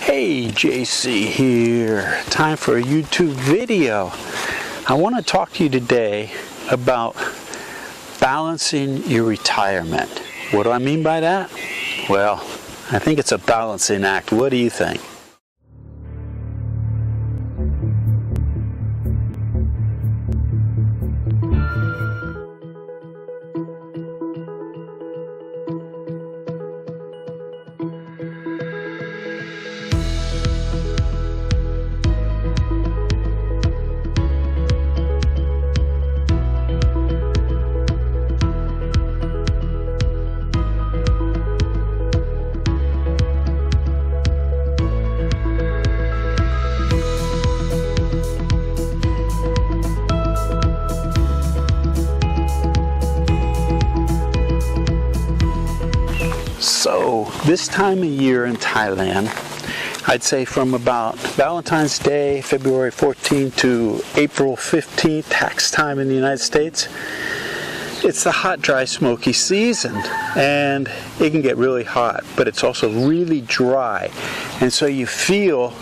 Hey, JC here. Time for a YouTube video. I want to talk to you today about balancing your retirement. What do I mean by that? Well, I think it's a balancing act. What do you think? So this time of year in Thailand, I'd say from about Valentine's Day, February 14th to April 15th, tax time in the United States, it's the hot, dry, smoky season, and it can get really hot, but it's also really dry, and so you feel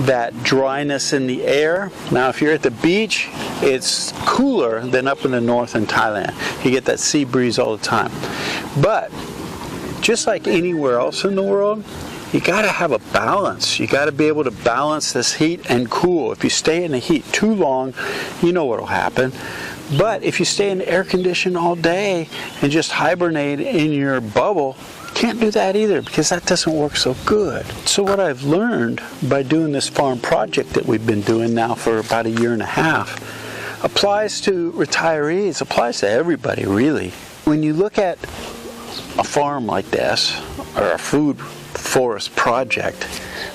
that dryness in the air. Now if you're at the beach, it's cooler than up in the north in Thailand. You get that sea breeze all the time. But just like anywhere else in the world, you got to have a balance. You got to be able to balance this heat and cool. If you stay in the heat too long, you know what will happen. But if you stay in the air condition all day and just hibernate in your bubble, can't do that either, because that doesn't work so good. So what I've learned by doing this farm project that we've been doing now for about a year and a half applies to retirees, applies to everybody really. When you look at a farm like this, or a food forest project,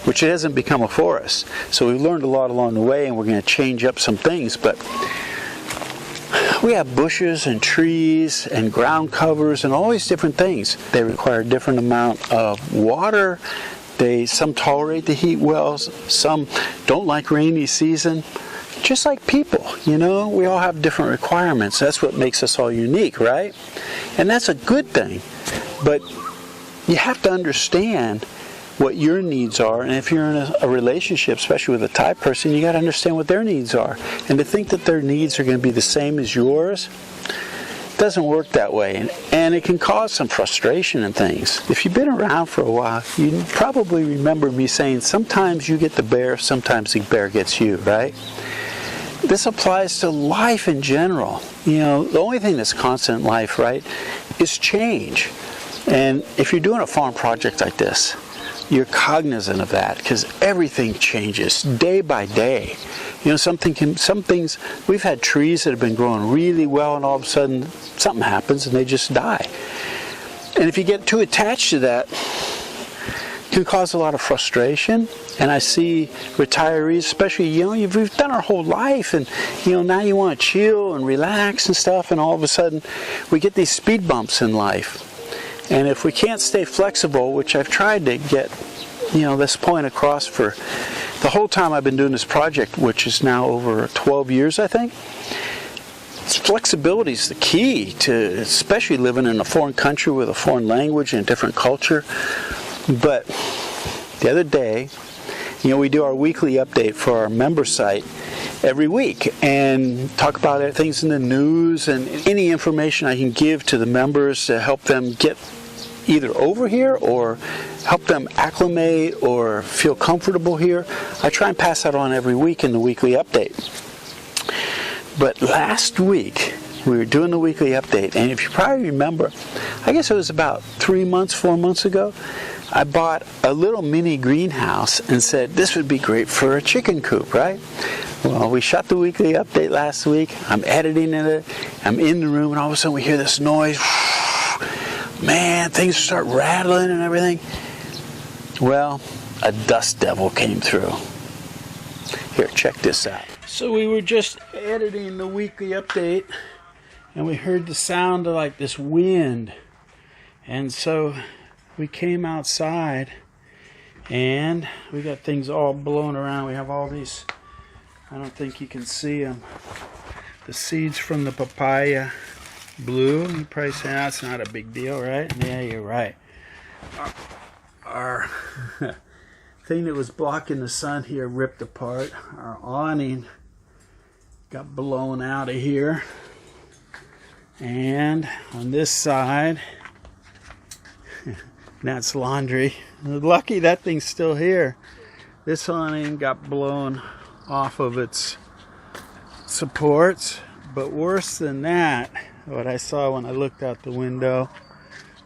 which it hasn't become a forest. So we've learned a lot along the way, and we're going to change up some things, but we have bushes and trees and ground covers and all these different things. They require a different amount of water. Some tolerate the heat well, some don't like rainy season. Just like people, you know, we all have different requirements. That's what makes us all unique, right? And that's a good thing. But you have to understand what your needs are, and if you're in a relationship, especially with a Thai person, you got to understand what their needs are. And to think that their needs are going to be the same as yours doesn't work that way, and it can cause some frustration and things. If you've been around for a while, you probably remember me saying sometimes you get the bear, sometimes the bear gets you, right? This applies to life in general. You know, the only thing that's constant in life, right, is change. And if you're doing a farm project like this, you're cognizant of that, because everything changes day by day. You know, some things, we've had trees that have been growing really well, and all of a sudden something happens and they just die. And if you get too attached to that, it can cause a lot of frustration. And I see retirees, especially, you know, we've done our whole life, and you know, now you want to chill and relax and stuff, and all of a sudden we get these speed bumps in life. And if we can't stay flexible, which I've tried to get, you know, this point across for the whole time I've been doing this project, which is now over 12 years, I think. Flexibility is the key to, especially living in a foreign country with a foreign language and a different culture. But the other day, you know, we do our weekly update for our member site every week and talk about things in the news and any information I can give to the members to help them get either over here or help them acclimate or feel comfortable here. I try and pass that on every week in the weekly update. But last week, we were doing the weekly update, and if you probably remember, I guess it was about 4 months ago, I bought a little mini greenhouse and said this would be great for a chicken coop, right? Well, we shot the weekly update last week. I'm editing it. I'm in the room, and all of a sudden we hear this noise. Man, things start rattling and everything. Well, a dust devil came through. Here, check this out. So we were just editing the weekly update, and we heard the sound of like this wind. And so we came outside, and we got things all blowing around. We have all these, I don't think you can see them, the seeds from the papaya blue. You probably say that's not a big deal, right? Yeah, you're right. Our thing that was blocking the sun here ripped apart. Our awning got blown out of here. And on this side, that's laundry. Lucky that thing's still here. This awning got blown off of its supports. But worse than that, what I saw when I looked out the window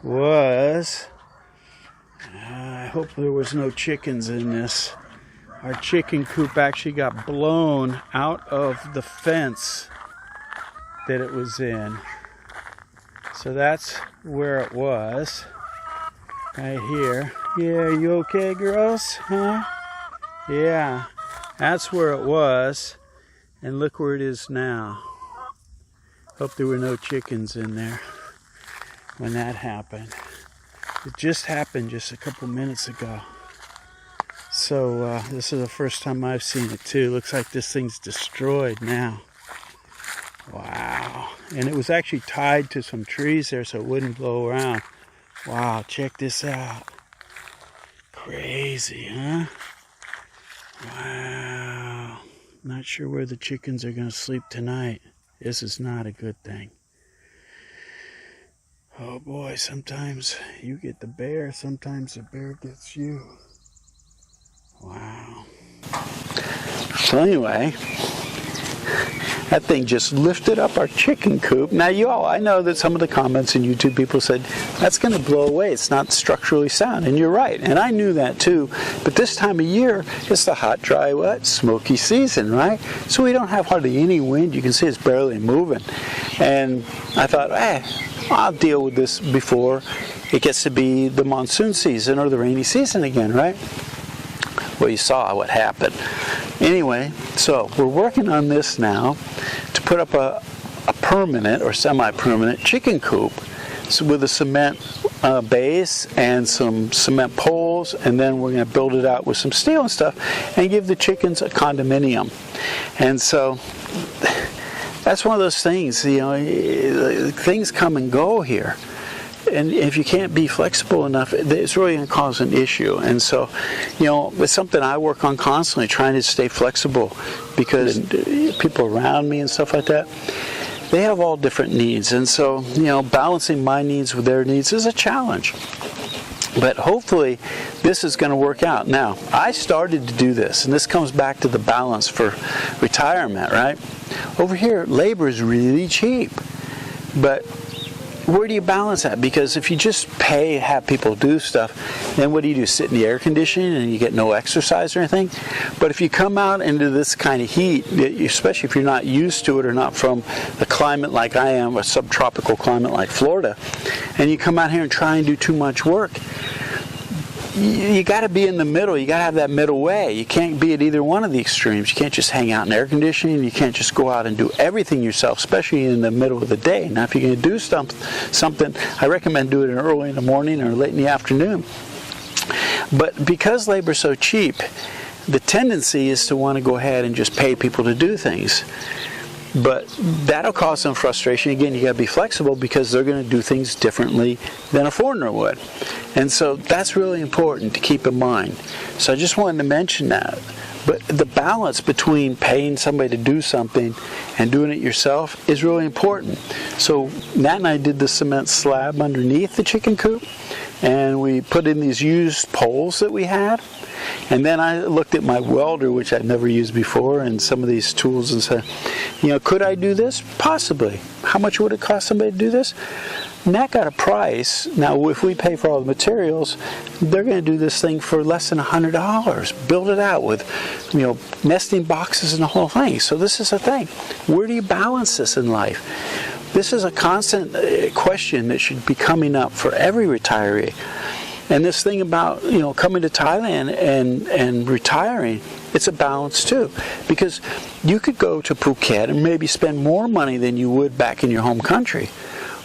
was, I hope there was no chickens in this. Our chicken coop actually got blown out of the fence that it was in. So that's where it was. Right here. Yeah, you okay, girls? Huh? Yeah, that's where it was. And look where it is now. Hope there were no chickens in there when that happened. It just happened just a couple minutes ago. So this is the first time I've seen it too. Looks like this thing's destroyed now. Wow. And it was actually tied to some trees there so it wouldn't blow around. Wow, check this out. Crazy, huh? Wow. Not sure where the chickens are going to sleep tonight. This is not a good thing. Oh boy, sometimes you get the bear, sometimes the bear gets you. Wow. So anyway, that thing just lifted up our chicken coop. Now I know that some of the comments in YouTube people said, that's going to blow away. It's not structurally sound. And you're right. And I knew that too. But this time of year, it's the hot, dry, wet, smoky season, right? So we don't have hardly any wind. You can see it's barely moving. And I thought, I'll deal with this before it gets to be the monsoon season or the rainy season again, right? Well, you saw what happened. Anyway, so we're working on this now to put up a permanent or semi-permanent chicken coop with a cement base and some cement poles, and then we're going to build it out with some steel and stuff and give the chickens a condominium. And so that's one of those things, things come and go here. And if you can't be flexible enough, it's really going to cause an issue. And so, it's something I work on constantly, trying to stay flexible, because people around me and stuff like that, they have all different needs. And so, balancing my needs with their needs is a challenge. But hopefully, this is going to work out. Now, I started to do this, and this comes back to the balance for retirement, right? Over here, labor is really cheap. But where do you balance that? Because if you just have people do stuff, then what do? Sit in the air conditioning and you get no exercise or anything? But if you come out into this kind of heat, especially if you're not used to it or not from the climate like I am, a subtropical climate like Florida, and you come out here and try and do too much work, you got to be in the middle. You got to have that middle way. You can't be at either one of the extremes. You can't just hang out in air conditioning. You can't just go out and do everything yourself, especially in the middle of the day. Now, if you're going to do something, I recommend doing it early in the morning or late in the afternoon. But because labor's so cheap, the tendency is to want to go ahead and just pay people to do things. But that'll cause some frustration. Again, you got to be flexible because they're going to do things differently than a foreigner would. And so that's really important to keep in mind. So I just wanted to mention that. But the balance between paying somebody to do something and doing it yourself is really important. So Nat and I did the cement slab underneath the chicken coop, and we put in these used poles that we had. And then I looked at my welder, which I'd never used before, and some of these tools, and said, could I do this? Possibly. How much would it cost somebody to do this? Nat got a price. Now, if we pay for all the materials, they're going to do this thing for less than $100. Build it out with, nesting boxes and the whole thing. So this is the thing. Where do you balance this in life? This is a constant question that should be coming up for every retiree. And this thing about, coming to Thailand and retiring, it's a balance too. Because you could go to Phuket and maybe spend more money than you would back in your home country.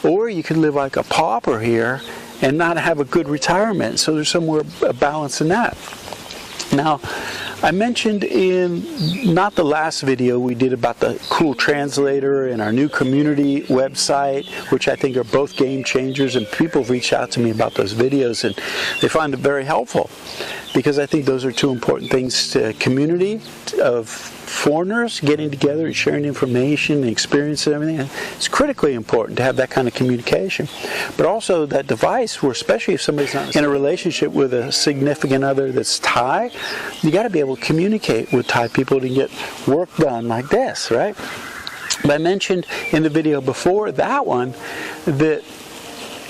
Or you could live like a pauper here and not have a good retirement. So there's somewhere a balance in that. Now, I mentioned in not the last video we did about the cool translator and our new community website, which I think are both game changers, and people have reached out to me about those videos and they find it very helpful. because I think those are two important things to community of foreigners getting together and sharing information and experience and everything. It's critically important to have that kind of communication. But also that device, where especially if somebody's not in a relationship with a significant other that's Thai, you got to be able to communicate with Thai people to get work done like this, right? But I mentioned in the video before that one that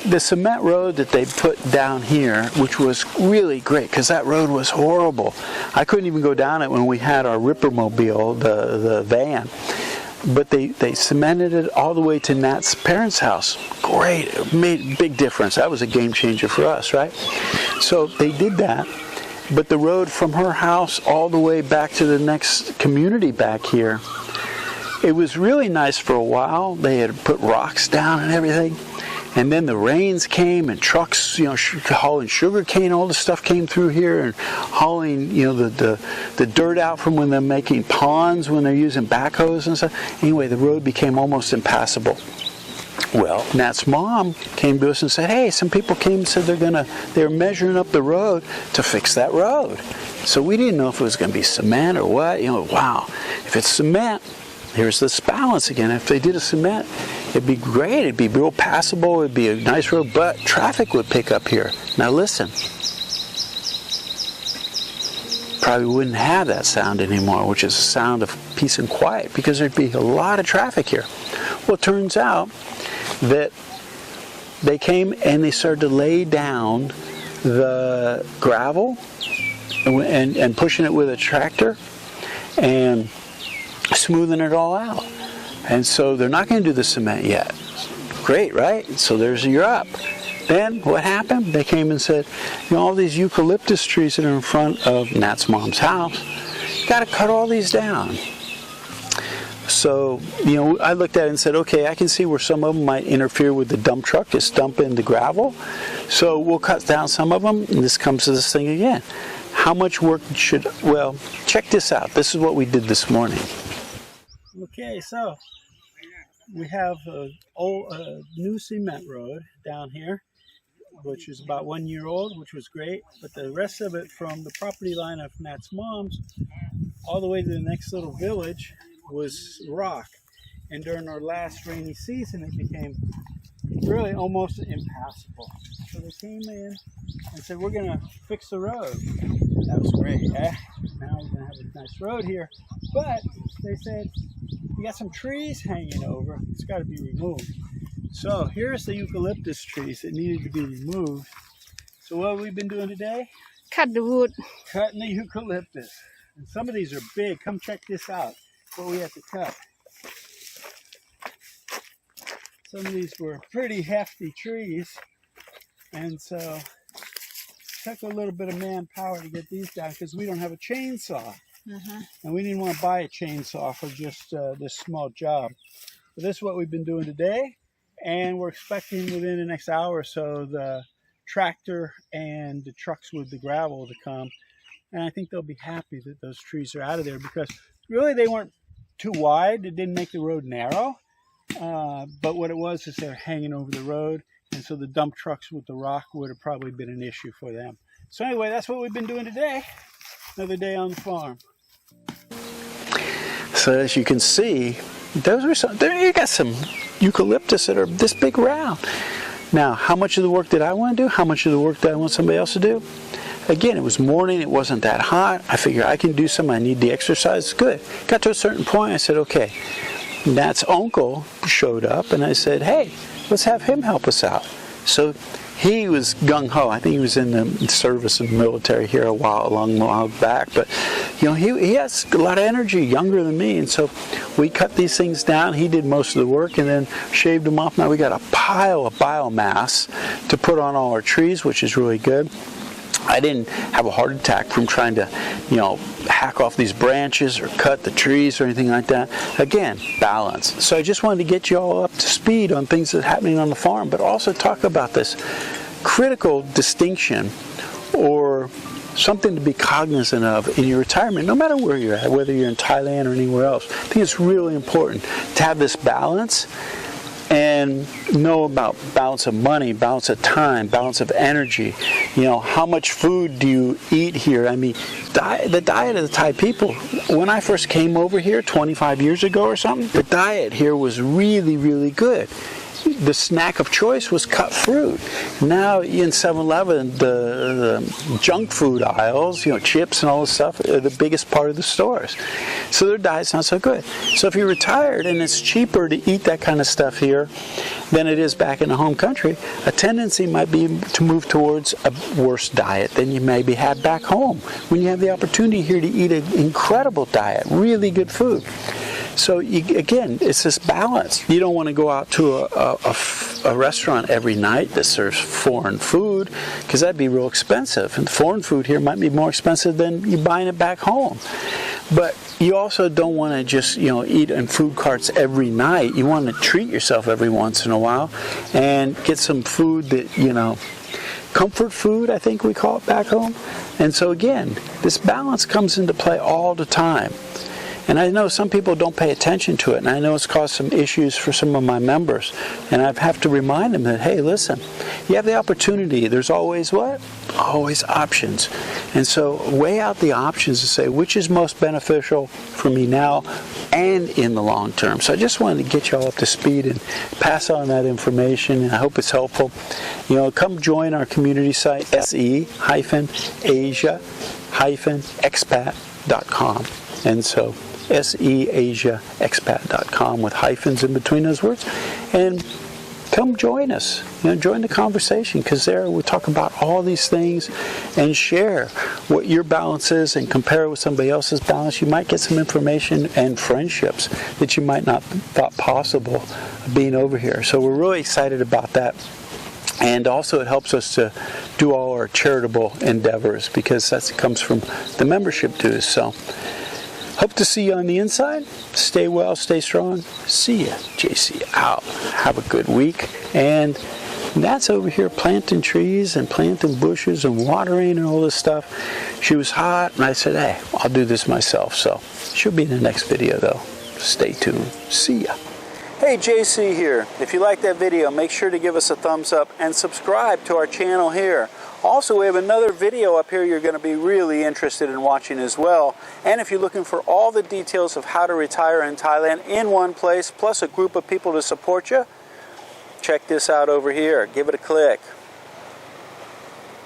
the cement road that they put down here, which was really great because that road was horrible. I couldn't even go down it when we had our Rippermobile, the van. But they cemented it all the way to Nat's parents' house. Great. It made a big difference. That was a game changer for us, right? So they did that. But the road from her house all the way back to the next community back here, it was really nice for a while. They had put rocks down and everything. And then the rains came and trucks, hauling sugar cane, all this stuff came through here, and hauling, the dirt out from when they're making ponds, when they're using backhoes and stuff. Anyway, the road became almost impassable. Well, Nat's mom came to us and said, hey, some people came and said they're measuring up the road to fix that road. So we didn't know if it was going to be cement or what. Wow, if it's cement, here's this balance again. If they did a cement, it'd be great. It'd be real passable. It'd be a nice road, but traffic would pick up here. Now listen. Probably wouldn't have that sound anymore, which is a sound of peace and quiet, because there'd be a lot of traffic here. Well, it turns out that they came and they started to lay down the gravel and pushing it with a tractor and smoothing it all out. And so they're not going to do the cement yet. Great, right? So you're up. Then what happened? They came and said, all these eucalyptus trees that are in front of Nat's mom's house, you got to cut all these down. So, I looked at it and said, okay, I can see where some of them might interfere with the dump truck, just dump in the gravel. So we'll cut down some of them, and this comes to this thing again. How much work check this out. This is what we did this morning. Okay, so we have a new cement road down here, which is about 1 year old, which was great. But the rest of it from the property line of Nat's mom's all the way to the next little village was rock. And during our last rainy season, it became really almost impassable. So they came in and said, we're going to fix the road. That was great, eh? Now we're going to have a nice road here. But they said, you got some trees hanging over. It's got to be removed. So here's the eucalyptus trees that needed to be removed. So what have we been doing today? Cut the wood. Cutting the eucalyptus. And some of these are big. Come check this out. What we have to cut. Some of these were pretty hefty trees. And so it took a little bit of manpower to get these down because we don't have a chainsaw. And we didn't want to buy a chainsaw for just this small job. So this is what we've been doing today. And we're expecting within the next hour or so the tractor and the trucks with the gravel to come. And I think they'll be happy that those trees are out of there, because really they weren't too wide. It didn't make the road narrow. But what it was is they're hanging over the road. And so the dump trucks with the rock would have probably been an issue for them. So anyway, that's what we've been doing today. Another day on the farm. So as you can see, you got some eucalyptus that are this big around. Now, how much of the work did I want to do? How much of the work did I want somebody else to do? Again, it was morning. It wasn't that hot. I figured I can do some. I need the exercise. Good. Got to a certain point. I said, okay. Nat's uncle showed up, and I said, hey, let's have him help us out. So he was gung-ho. I think he was in the service of the military here a while back. But, he has a lot of energy, younger than me. And so we cut these things down. He did most of the work and then shaved them off. Now we got a pile of biomass to put on all our trees, which is really good. I didn't have a heart attack from trying to, hack off these branches or cut the trees or anything like that. Again, balance. So I just wanted to get you all up to speed on things that are happening on the farm, but also talk about this critical distinction or something to be cognizant of in your retirement, no matter where you're at, whether you're in Thailand or anywhere else. I think it's really important to have this balance and know about balance of money, balance of time, balance of energy. You know, how much food do you eat here? I mean, the diet of the Thai people, when I first came over here 25 years ago or something, the diet here was really, really good. The snack of choice was cut fruit. Now in 7-Eleven, the junk food aisles, you know, chips and all this stuff, are the biggest part of the stores. So their diet's not so good. So if you're retired and it's cheaper to eat that kind of stuff here than it is back in the home country, a tendency might be to move towards a worse diet than you maybe had back home, when you have the opportunity here to eat an incredible diet, really good food. So again, it's this balance. You don't want to go out to a restaurant every night that serves foreign food, because that'd be real expensive. And the foreign food here might be more expensive than you buying it back home. But you also don't want to just, you know, eat in food carts every night. You want to treat yourself every once in a while and get some food that, you know, comfort food, I think we call it back home. And so again, this balance comes into play all the time. And I know some people don't pay attention to it, and I know it's caused some issues for some of my members. And I have to remind them that, hey, listen, you have the opportunity. There's always what? Always options. And so weigh out the options and say, which is most beneficial for me now and in the long term. So I just wanted to get you all up to speed and pass on that information, and I hope it's helpful. You know, come join our community site, se-asia-expat.com. And so seasiaexpat.com with hyphens in between those words, and come join us, you know, join the conversation, because there we talk about all these things and share what your balance is and compare it with somebody else's balance. You might get some information and friendships that you might not thought possible being over here. So we're really excited about that. And also it helps us to do all our charitable endeavors, because that comes from the membership dues. So hope to see you on the inside. Stay well, stay strong. See ya. JC out. Have a good week. And that's over here planting trees and planting bushes and watering and all this stuff. She was hot, and I said, hey, I'll do this myself. So she'll be in the next video, though. Stay tuned. See ya. Hey, JC here. If you like that video, make sure to give us a thumbs up and subscribe to our channel here. Also, we have another video up here you're going to be really interested in watching as well. And if you're looking for all the details of how to retire in Thailand in one place, plus a group of people to support you, check this out over here. Give it a click.